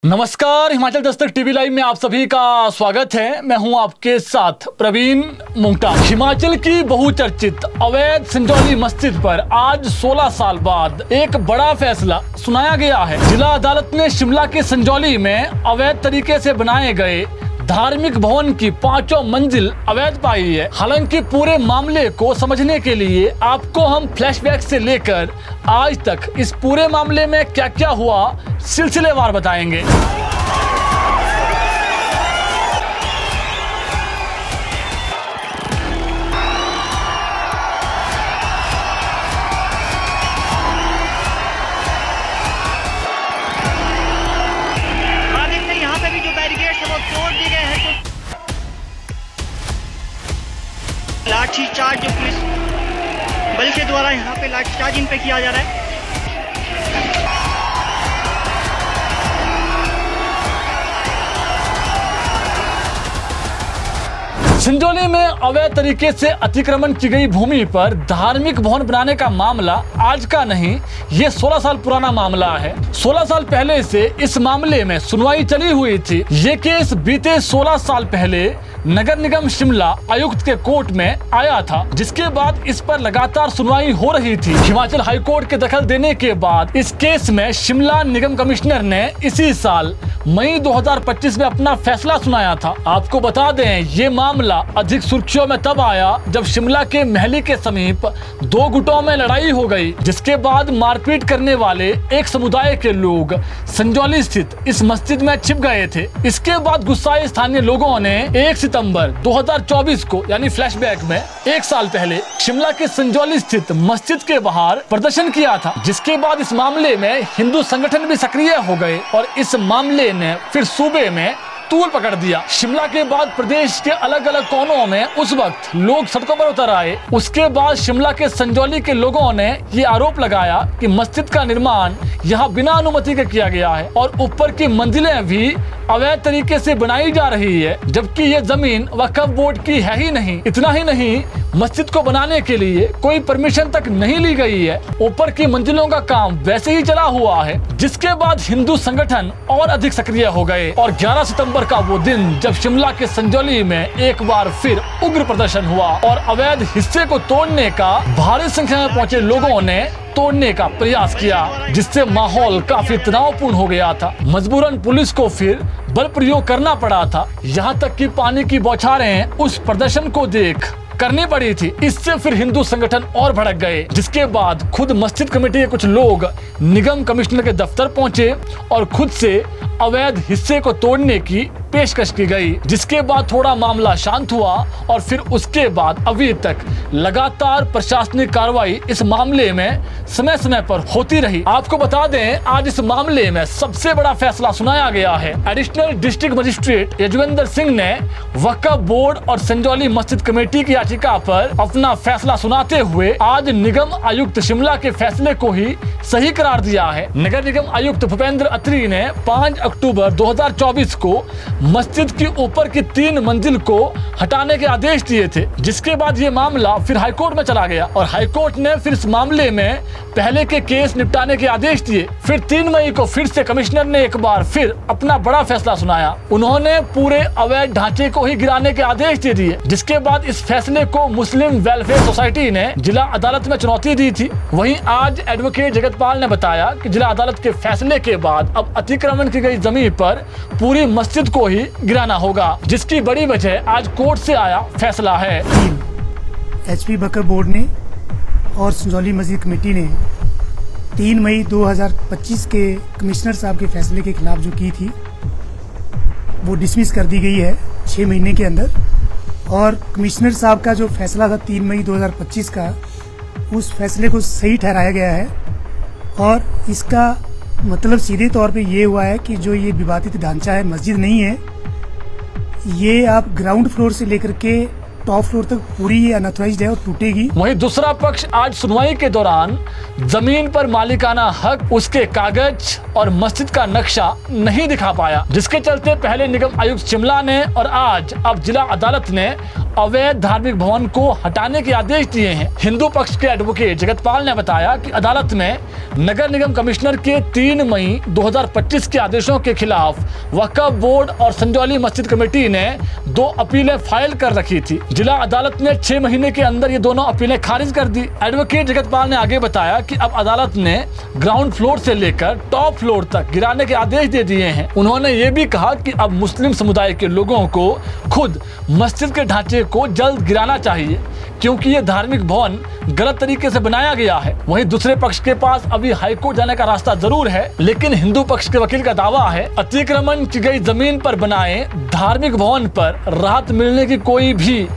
नमस्कार, Himachal Dastak TV live में आप सभी का स्वागत है। मैं हूं आपके साथ प्रवीण मुंगटा। हिमाचल की बहुचर्चित अवैध संजौली मस्जिद पर आज 16 साल बाद एक बड़ा फैसला सुनाया गया है। जिला अदालत ने शिमला के संजौली में अवैध तरीके से बनाए गए धार्मिक भवन की 5 मंजिल अवैध पाई है। हालांकि पूरे मामले को समझने के लिए आपको हम फ्लैशबैक से लेकर आज तक इस पूरे मामले में क्या क्या हुआ सिलसिलेवार बताएंगे। लाठी चार्ज जो पुलिस बल के द्वारा यहाँ पे लाठी चार्ज इन पे किया जा रहा है। संजौली में अवैध तरीके से अतिक्रमण की गई भूमि पर धार्मिक भवन बनाने का मामला आज का नहीं, ये 16 साल पुराना मामला है। 16 साल पहले से इस मामले में सुनवाई चली हुई थी। ये केस बीते 16 साल पहले नगर निगम शिमला आयुक्त के कोर्ट में आया था, जिसके बाद इस पर लगातार सुनवाई हो रही थी। हिमाचल हाई कोर्ट के दखल देने के बाद इस केस में शिमला निगम कमिश्नर ने इसी साल मई 2025 में अपना फैसला सुनाया था। आपको बता दें, ये मामला अधिक सुर्खियों में तब आया जब शिमला के महली के समीप 2 गुटों में लड़ाई हो गई, जिसके बाद मारपीट करने वाले एक समुदाय के लोग संजौली स्थित इस मस्जिद में छिप गए थे। इसके बाद गुस्साए स्थानीय लोगों ने 1 सितंबर 2024 को यानी फ्लैशबैक में 1 साल पहले शिमला के संजौली स्थित मस्जिद के बाहर प्रदर्शन किया था, जिसके बाद इस मामले में हिंदू संगठन भी सक्रिय हो गए और इस मामले ने फिर सूबे में तूल पकड़ दिया। शिमला के बाद प्रदेश के अलग अलग कोनों में उस वक्त लोग सड़कों पर उतर आए। उसके बाद शिमला के संजौली के लोगों ने ये आरोप लगाया कि मस्जिद का निर्माण यहाँ बिना अनुमति के किया गया है और ऊपर की मंजिलें भी अवैध तरीके से बनाई जा रही है, जबकि ये जमीन वक्फ बोर्ड की है ही नहीं। इतना ही नहीं, मस्जिद को बनाने के लिए कोई परमिशन तक नहीं ली गई है। ऊपर की मंजिलों का काम वैसे ही चला हुआ है, जिसके बाद हिंदू संगठन और अधिक सक्रिय हो गए और 11 सितंबर का वो दिन जब शिमला के संजौली में एक बार फिर उग्र प्रदर्शन हुआ और अवैध हिस्से को तोड़ने का भारी संख्या में पहुंचे लोगों ने तोड़ने का प्रयास किया, जिससे माहौल काफी तनावपूर्ण हो गया था। मजबूरन पुलिस को फिर बल प्रयोग करना पड़ा था, यहाँ तक कि पानी की बौछारें उस प्रदर्शन को देख करनी पड़ी थी। इससे फिर हिंदू संगठन और भड़क गए, जिसके बाद खुद मस्जिद कमेटी के कुछ लोग निगम कमिश्नर के दफ्तर पहुंचे और खुद से अवैध हिस्से को तोड़ने की पेशकश की गई, जिसके बाद थोड़ा मामला शांत हुआ और फिर उसके बाद अभी तक लगातार प्रशासनिक कार्रवाई इस मामले में समय समय पर होती रही। आपको बता दें, आज इस मामले में सबसे बड़ा फैसला सुनाया गया है। Additional district magistrate Yuzvendra Singh ने वक्फ बोर्ड और संजौली मस्जिद कमेटी की याचिका पर अपना फैसला सुनाते हुए आज निगम आयुक्त शिमला के फैसले को ही सही करार दिया है। नगर निगम आयुक्त भूपेंद्र अत्री ने 5 अक्टूबर 2024 को मस्जिद की ऊपर की 3 मंजिल को हटाने के आदेश दिए थे, जिसके बाद ये मामला फिर हाईकोर्ट में चला गया और हाईकोर्ट ने फिर इस मामले में पहले के केस निपटाने के आदेश दिए। फिर 3 मई को फिर से कमिश्नर ने एक बार फिर अपना बड़ा फैसला सुनाया। उन्होंने पूरे अवैध ढांचे को ही गिराने के आदेश दे दिए, जिसके बाद इस फैसले को मुस्लिम वेलफेयर सोसाइटी ने जिला अदालत में चुनौती दी थी। वहीं आज एडवोकेट जगतपाल ने बताया कि जिला अदालत के फैसले के बाद अब अतिक्रमण की गई जमीन पर पूरी मस्जिद को ही गिराना होगा, जिसकी बड़ी वजह आज कोर्ट से आया फैसला है। एचपी वक्फ बोर्ड ने और संजौली मस्जिद कमेटी ने 3 मई 2025 के कमिश्नर साहब के फैसले के खिलाफ जो की थी वो डिसमिस कर दी गई है 6 महीने के अंदर। और कमिश्नर साहब का जो फैसला था 3 मई 2025 का, उस फैसले को सही ठहराया गया है और इसका मतलब सीधे तौर पे ये हुआ है कि जो ये विवादित ढांचा है, मस्जिद नहीं है, ये आप ग्राउंड फ्लोर से लेकर के टॉप फ्लोर तक पूरी ये अनऑथराइज्ड है और टूटेगी। वहीं दूसरा पक्ष आज सुनवाई के दौरान जमीन पर मालिकाना हक, उसके कागज और मस्जिद का नक्शा नहीं दिखा पाया, जिसके चलते पहले निगम आयुक्त शिमला ने और आज अब जिला अदालत ने अवैध धार्मिक भवन को हटाने के आदेश दिए हैं। हिंदू पक्ष के एडवोकेट जगतपाल ने बताया कि अदालत में नगर निगम कमिश्नर के 3 मई 2025 के आदेशों के खिलाफ वक्फ बोर्ड और संजौली मस्जिद कमेटी ने 2 अपीलें फाइल कर रखी थी। जिला अदालत ने 6 महीने के अंदर ये दोनों अपीलें खारिज कर दी। एडवोकेट जगतपाल ने आगे बताया कि अब अदालत ने ग्राउंड फ्लोर से लेकर टॉप फ्लोर तक गिराने के आदेश दे दिए हैं। उन्होंने ये भी कहा कि अब मुस्लिम समुदाय के लोगों को खुद मस्जिद के ढांचे को जल्द गिराना चाहिए, क्योंकि ये धार्मिक भवन गलत तरीके से बनाया गया है। वहीं दूसरे पक्ष के पास अभी हाईकोर्ट जाने का रास्ता जरूर है, लेकिन हिंदू पक्ष के वकील का दावा है अतिक्रमण की गई जमीन पर बनाए धार्मिक भवन पर राहत मिलने की कोई भी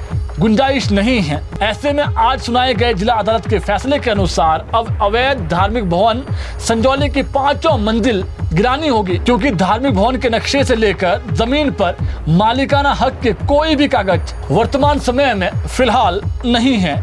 गुंजाइश नहीं है। ऐसे में आज सुनाए गए जिला अदालत के फैसले के अनुसार अब अवैध धार्मिक भवन संजौली की 5 मंजिल गिरानी होगी, क्योंकि धार्मिक भवन के नक्शे से लेकर जमीन पर मालिकाना हक के कोई भी कागज वर्तमान समय में फिलहाल नहीं है।